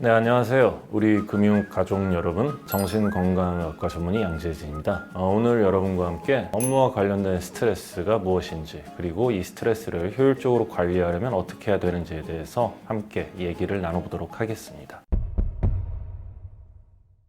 네, 안녕하세요. 우리 금융가족 여러분, 정신건강의학과 전문의 양재진입니다. 오늘 여러분과 함께 업무와 관련된 스트레스가 무엇인지, 그리고 이 스트레스를 효율적으로 관리하려면 어떻게 해야 되는지에 대해서 함께 얘기를 나눠보도록 하겠습니다.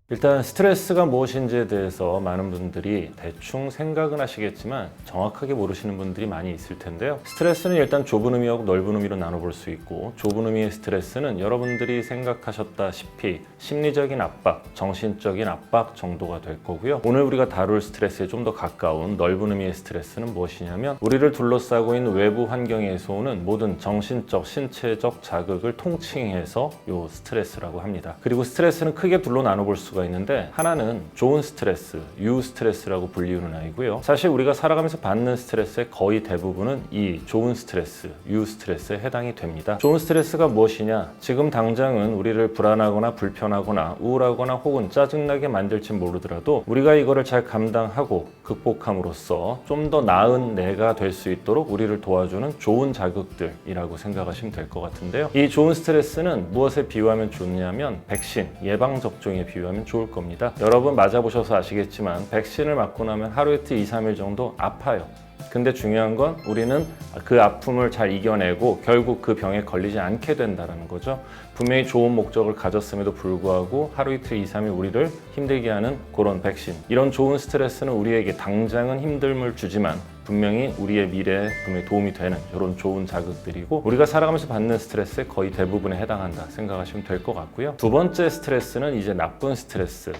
일단 스트레스가 무엇인지에 대해서 많은 분들이 대충 생각은 하시겠지만 정확하게 모르시는 분들이 많이 있을 텐데요. 스트레스는 일단 좁은 의미하고 넓은 의미로 나눠볼 수 있고, 좁은 의미의 스트레스는 여러분들이 생각하셨다시피 심리적인 압박, 정신적인 압박 정도가 될 거고요. 오늘 우리가 다룰 스트레스에 좀 더 가까운 넓은 의미의 스트레스는 무엇이냐면, 우리를 둘러싸고 있는 외부 환경에서 오는 모든 정신적, 신체적 자극을 통칭해서 요 스트레스라고 합니다. 그리고 스트레스는 크게 둘로 나눠볼 수가 있는데, 하나는 좋은 스트레스, 유스트레스라고 불리우는 아이고요. 사실 우리가 살아가면서 받는 스트레스의 거의 대부분은 이 좋은 스트레스, 유스트레스에 해당이 됩니다. 좋은 스트레스가 무엇이냐? 지금 당장은 우리를 불안하거나 불편하거나 우울하거나 혹은 짜증나게 만들지 모르더라도 우리가 이거를 잘 감당하고 극복함으로써 좀 더 나은 내가 될 수 있도록 우리를 도와주는 좋은 자극들이라고 생각하시면 될 것 같은데요. 이 좋은 스트레스는 무엇에 비유하면 좋냐면 백신, 예방접종에 비유하면 좋을 겁니다. 여러분 맞아보셔서 아시겠지만 백신을 맞고 나면 하루 이틀 2-3일 정도 아파요. 근데 중요한 건 우리는 그 아픔을 잘 이겨내고 결국 그 병에 걸리지 않게 된다는 거죠. 분명히 좋은 목적을 가졌음에도 불구하고 하루 이틀 2-3일 우리를 힘들게 하는 그런 백신, 이런 좋은 스트레스는 우리에게 당장은 힘듦을 주지만 분명히 우리의 미래에 분명히 도움이 되는 이런 좋은 자극들이고, 우리가 살아가면서 받는 스트레스의 거의 대부분에 해당한다 생각하시면 될 것 같고요. 두 번째 스트레스는 이제 나쁜 스트레스,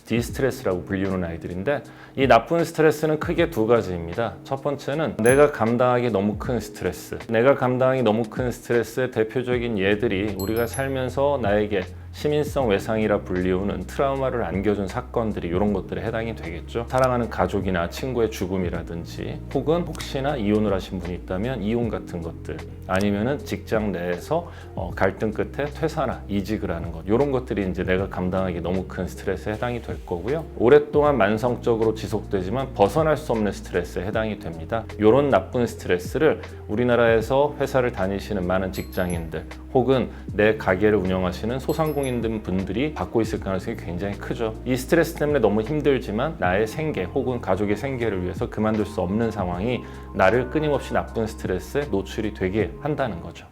디스트레스라고 불리우는 아이들인데, 이 나쁜 스트레스는 크게 두 가지입니다. 첫 번째는 내가 감당하기 너무 큰 스트레스. 내가 감당하기 너무 큰 스트레스의 대표적인 예들이 우리가 살면서 나에게 시민성 외상이라 불리우는 트라우마를 안겨준 사건들이 이런 것들에 해당이 되겠죠. 사랑하는 가족이나 친구의 죽음이라든지, 혹은 혹시나 이혼을 하신 분이 있다면 이혼 같은 것들, 아니면은 직장 내에서 갈등 끝에 퇴사나 이직을 하는 것, 이런 것들이 이제 내가 감당하기 너무 큰 스트레스에 해당이 될 거고요. 오랫동안 만성적으로 지속되지만 벗어날 수 없는 스트레스에 해당이 됩니다. 이런 나쁜 스트레스를 우리나라에서 회사를 다니시는 많은 직장인들, 혹은 내 가게를 운영하시는 소상공인들 분들이 받고 있을 가능성이 굉장히 크죠. 이 스트레스 때문에 너무 힘들지만 나의 생계 혹은 가족의 생계를 위해서 그만둘 수 없는 상황이 나를 끊임없이 나쁜 스트레스에 노출이 되게 한다는 거죠.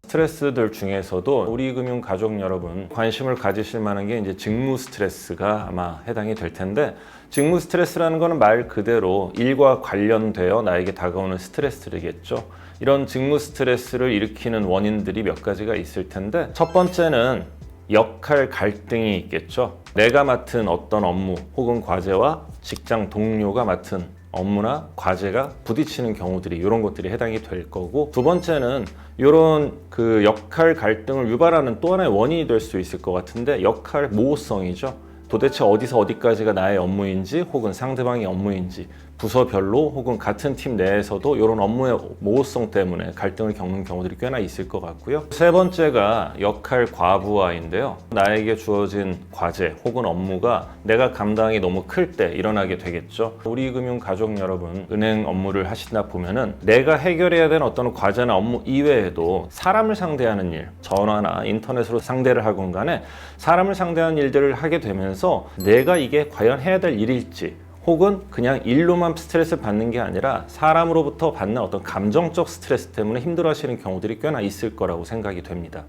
스트레스들 중에서도 우리 금융 가족 여러분 관심을 가지실 만한 게 이제 직무 스트레스가 아마 해당이 될 텐데, 직무 스트레스라는 거는 말 그대로 일과 관련되어 나에게 다가오는 스트레스들이겠죠. 이런 직무 스트레스를 일으키는 원인들이 몇 가지가 있을 텐데, 첫 번째는 역할 갈등이 있겠죠. 내가 맡은 어떤 업무 혹은 과제와 직장 동료가 맡은 업무나 과제가 부딪히는 경우들이, 이런 것들이 해당이 될 거고, 두 번째는 이런 그 역할 갈등을 유발하는 또 하나의 원인이 될 수 있을 것 같은데, 역할 모호성이죠. 도대체 어디서 어디까지가 나의 업무인지 혹은 상대방의 업무인지, 부서별로 혹은 같은 팀 내에서도 이런 업무의 모호성 때문에 갈등을 겪는 경우들이 꽤나 있을 것 같고요. 세 번째가 역할 과부하인데요. 나에게 주어진 과제 혹은 업무가 내가 감당이 너무 클 때 일어나게 되겠죠. 우리 금융 가족 여러분, 은행 업무를 하시다 보면은 내가 해결해야 되는 어떤 과제나 업무 이외에도 사람을 상대하는 일, 전화나 인터넷으로 상대를 하건 간에 사람을 상대하는 일들을 하게 되면서 내가 이게 과연 해야 될 일일지, 혹은 그냥 일로만 스트레스를 받는 게 아니라 사람으로부터 받는 어떤 감정적 스트레스 때문에 힘들어하시는 경우들이 꽤나 있을 거라고 생각이 됩니다.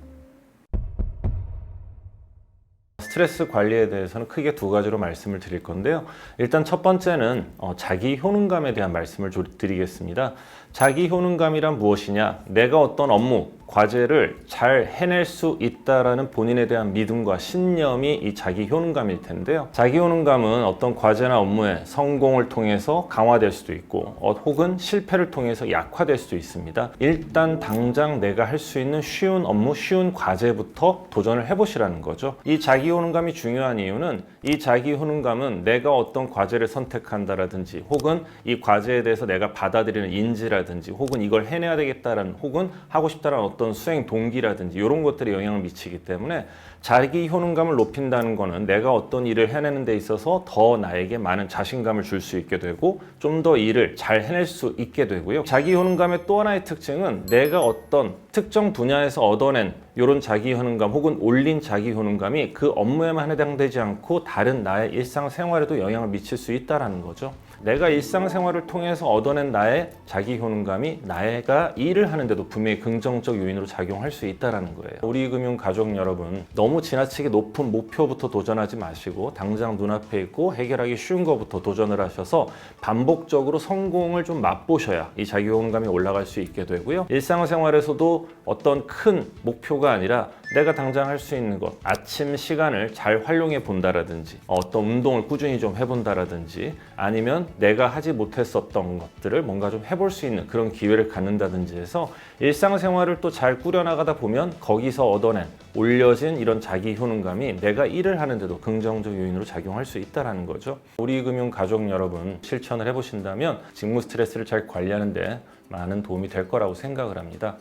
스트레스 관리에 대해서는 크게 두 가지로 말씀을 드릴 건데요. 일단 첫 번째는 자기 효능감에 대한 말씀을 드리겠습니다. 자기 효능감이란 무엇이냐? 내가 어떤 업무, 과제를 잘 해낼 수 있다라는 본인에 대한 믿음과 신념이 이 자기 효능감일 텐데요. 자기 효능감은 어떤 과제나 업무의 성공을 통해서 강화될 수도 있고, 혹은 실패를 통해서 약화될 수도 있습니다. 일단 당장 내가 할 수 있는 쉬운 업무, 쉬운 과제부터 도전을 해보시라는 거죠. 이 자기 효능감이 중요한 이유는, 이 자기 효능감은 내가 어떤 과제를 선택한다라든지, 혹은 이 과제에 대해서 내가 받아들이는 인지라든지, 혹은 이걸 해내야 되겠다라는, 혹은 하고 싶다라는 어떤 수행 동기라든지 이런 것들이 영향을 미치기 때문에 자기 효능감을 높인다는 거는 내가 어떤 일을 해내는 데 있어서 더 나에게 많은 자신감을 줄 수 있게 되고 좀 더 일을 잘 해낼 수 있게 되고요. 자기 효능감의 또 하나의 특징은 내가 어떤 특정 분야에서 얻어낸 이런 자기 효능감 혹은 올린 자기 효능감이 그 업무에만 해당되지 않고 다른 나의 일상생활에도 영향을 미칠 수 있다는 거죠. 내가 일상생활을 통해서 얻어낸 나의 자기 효능감이 내가 일을 하는데도 분명히 긍정적 요인으로 작용할 수 있다는 거예요. 우리금융 가족 여러분, 너무 지나치게 높은 목표부터 도전하지 마시고 당장 눈앞에 있고 해결하기 쉬운 것부터 도전을 하셔서 반복적으로 성공을 좀 맛보셔야 이 자기 효능감이 올라갈 수 있게 되고요. 일상생활에서도 어떤 큰 목표가 아니라 내가 당장 할 수 있는 것, 아침 시간을 잘 활용해 본다라든지 어떤 운동을 꾸준히 좀 해본다라든지 아니면 내가 하지 못했었던 것들을 뭔가 좀 해볼 수 있는 그런 기회를 갖는다든지 해서 일상생활을 또 잘 꾸려나가다 보면 거기서 얻어낸 올려진 이런 자기 효능감이 내가 일을 하는데도 긍정적 요인으로 작용할 수 있다는 거죠. 우리금융 가족 여러분, 실천을 해보신다면 직무 스트레스를 잘 관리하는 데 많은 도움이 될 거라고 생각을 합니다.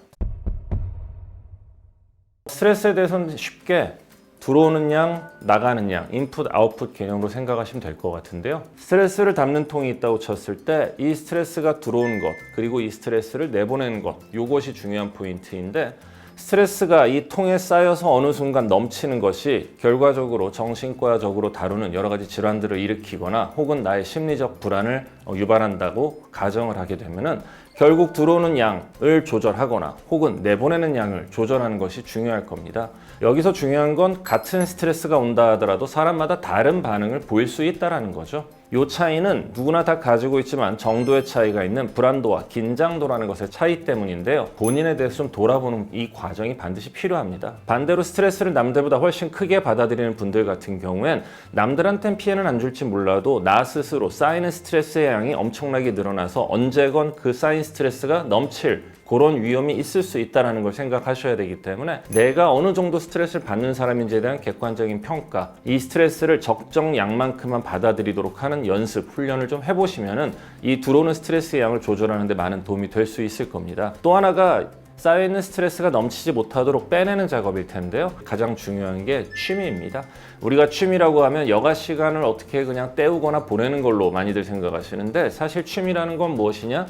스트레스에 대해서는 쉽게 들어오는 양, 나가는 양, 인풋, 아웃풋 개념으로 생각하시면 될 것 같은데요. 스트레스를 담는 통이 있다고 쳤을 때 이 스트레스가 들어오는 것, 그리고 이 스트레스를 내보내는 것, 이것이 중요한 포인트인데 스트레스가 이 통에 쌓여서 어느 순간 넘치는 것이 결과적으로 정신과적으로 다루는 여러 가지 질환들을 일으키거나 혹은 나의 심리적 불안을 유발한다고 가정을 하게 되면은 결국 들어오는 양을 조절하거나 혹은 내보내는 양을 조절하는 것이 중요할 겁니다. 여기서 중요한 건 같은 스트레스가 온다 하더라도 사람마다 다른 반응을 보일 수 있다는 거죠. 이 차이는 누구나 다 가지고 있지만 정도의 차이가 있는 불안도와 긴장도라는 것의 차이 때문인데요. 본인에 대해서 좀 돌아보는 이 과정이 반드시 필요합니다. 반대로 스트레스를 남들보다 훨씬 크게 받아들이는 분들 같은 경우엔 남들한텐 피해는 안 줄지 몰라도 나 스스로 쌓이는 스트레스의 양이 엄청나게 늘어나서 언제건 그 쌓인 스트레스가 넘칠 그런 위험이 있을 수 있다는 걸 생각하셔야 되기 때문에 내가 어느 정도 스트레스를 받는 사람인지에 대한 객관적인 평가, 이 스트레스를 적정 양만큼만 받아들이도록 하는 연습, 훈련을 좀 해보시면은 이 들어오는 스트레스의 양을 조절하는 데 많은 도움이 될 수 있을 겁니다. 또 하나가 쌓여있는 스트레스가 넘치지 못하도록 빼내는 작업일 텐데요. 가장 중요한 게 취미입니다. 우리가 취미라고 하면 여가 시간을 어떻게 그냥 때우거나 보내는 걸로 많이들 생각하시는데 사실 취미라는 건 무엇이냐?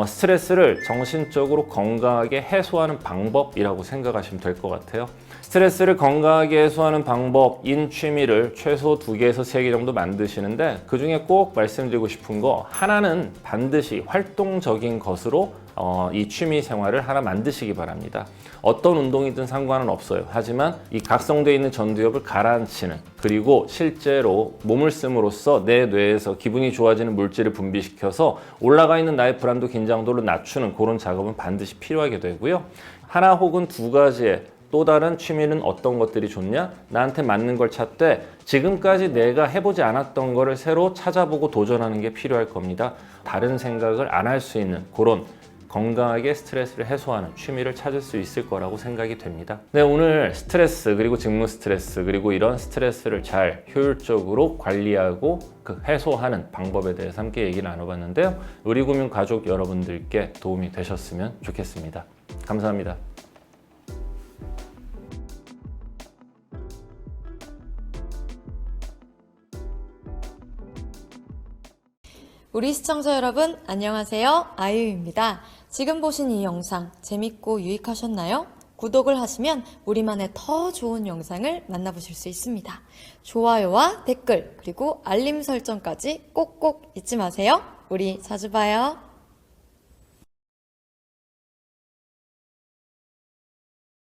스트레스를 정신적으로 건강하게 해소하는 방법이라고 생각하시면 될 것 같아요. 스트레스를 건강하게 해소하는 방법인 취미를 최소 2개에서 3개 정도 만드시는데 그 중에 꼭 말씀드리고 싶은 거 하나는 반드시 활동적인 것으로 이 취미 생활을 하나 만드시기 바랍니다. 어떤 운동이든 상관은 없어요. 하지만 이 각성되어 있는 전두엽을 가라앉히는 그리고 실제로 몸을 씀으로써 내 뇌에서 기분이 좋아지는 물질을 분비시켜서 올라가 있는 나의 불안도 긴장도를 낮추는 그런 작업은 반드시 필요하게 되고요. 하나 혹은 2가지의 또 다른 취미는 어떤 것들이 좋냐? 나한테 맞는 걸 찾되 지금까지 내가 해보지 않았던 거를 새로 찾아보고 도전하는 게 필요할 겁니다. 다른 생각을 안 할 수 있는 그런 건강하게 스트레스를 해소하는 취미를 찾을 수 있을 거라고 생각이 됩니다. 네, 오늘 스트레스 그리고 직무 스트레스 그리고 이런 스트레스를 잘 효율적으로 관리하고 해소하는 방법에 대해서 함께 얘기를 나눠봤는데요. 우리금융 가족 여러분들께 도움이 되셨으면 좋겠습니다. 감사합니다. 우리 시청자 여러분 안녕하세요. 아이유입니다. 지금 보신 이 영상 재밌고 유익하셨나요? 구독을 하시면 우리만의 더 좋은 영상을 만나보실 수 있습니다. 좋아요와 댓글 그리고 알림 설정까지 꼭꼭 잊지 마세요. 우리 자주 봐요.